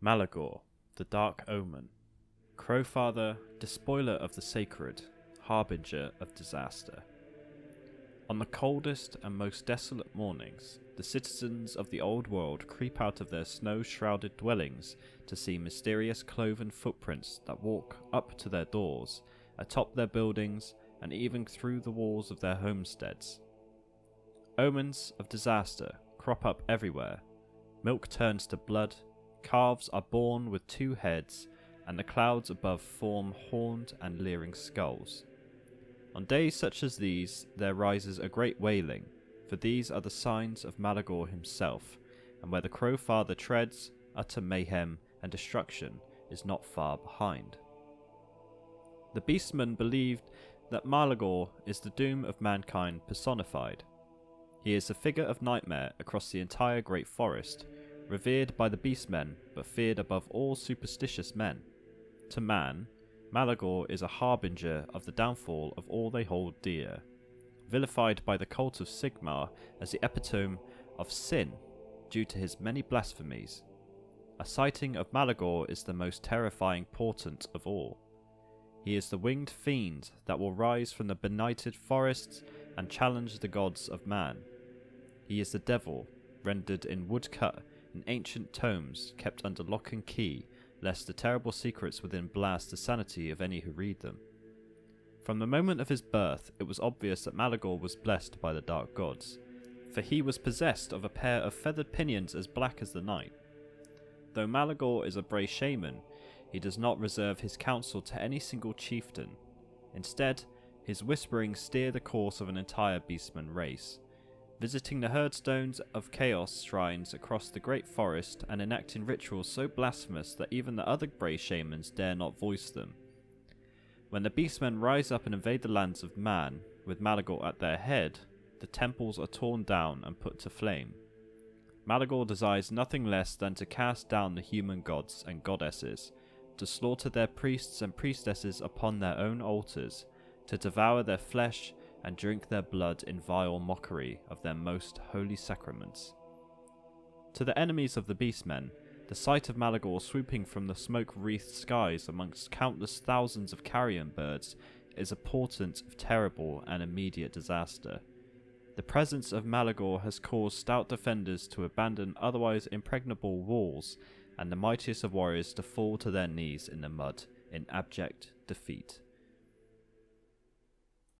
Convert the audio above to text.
Malagor, the Dark Omen. Crowfather, despoiler of the sacred, harbinger of disaster. On the coldest and most desolate mornings, the citizens of the old world creep out of their snow-shrouded dwellings to see mysterious cloven footprints that walk up to their doors, atop their buildings, and even through the walls of their homesteads. Omens of disaster crop up everywhere. Milk turns to blood, calves are born with two heads, and the clouds above form horned and leering skulls. On days such as these, there rises a great wailing, for these are the signs of Malagor himself, and where the Crowfather treads, utter mayhem and destruction is not far behind. The Beastmen believed that Malagor is the doom of mankind personified. He is a figure of nightmare across the entire Great Forest, revered by the Beastmen but feared above all superstitious men. To man, Malagor is a harbinger of the downfall of all they hold dear, vilified by the cult of Sigmar as the epitome of sin due to his many blasphemies. A sighting of Malagor is the most terrifying portent of all. He is the winged fiend that will rise from the benighted forests and challenge the gods of man. He is the devil, rendered in woodcut in ancient tomes kept under lock and key, lest the terrible secrets within blast the sanity of any who read them. From the moment of his birth, it was obvious that Malagor was blessed by the dark gods, for he was possessed of a pair of feathered pinions as black as the night. Though Malagor is a brave shaman, he does not reserve his counsel to any single chieftain. Instead, his whisperings steer the course of an entire beastman race, visiting the herdstones of chaos shrines across the great forest and enacting rituals so blasphemous that even the other brave shamans dare not voice them. When the beastmen rise up and invade the lands of man, with Malagor at their head, the temples are torn down and put to flame. Malagor desires nothing less than to cast down the human gods and goddesses, to slaughter their priests and priestesses upon their own altars, to devour their flesh and drink their blood in vile mockery of their most holy sacraments. To the enemies of the Beastmen, the sight of Malagor swooping from the smoke-wreathed skies amongst countless thousands of carrion birds is a portent of terrible and immediate disaster. The presence of Malagor has caused stout defenders to abandon otherwise impregnable walls, and the mightiest of warriors to fall to their knees in the mud in abject defeat.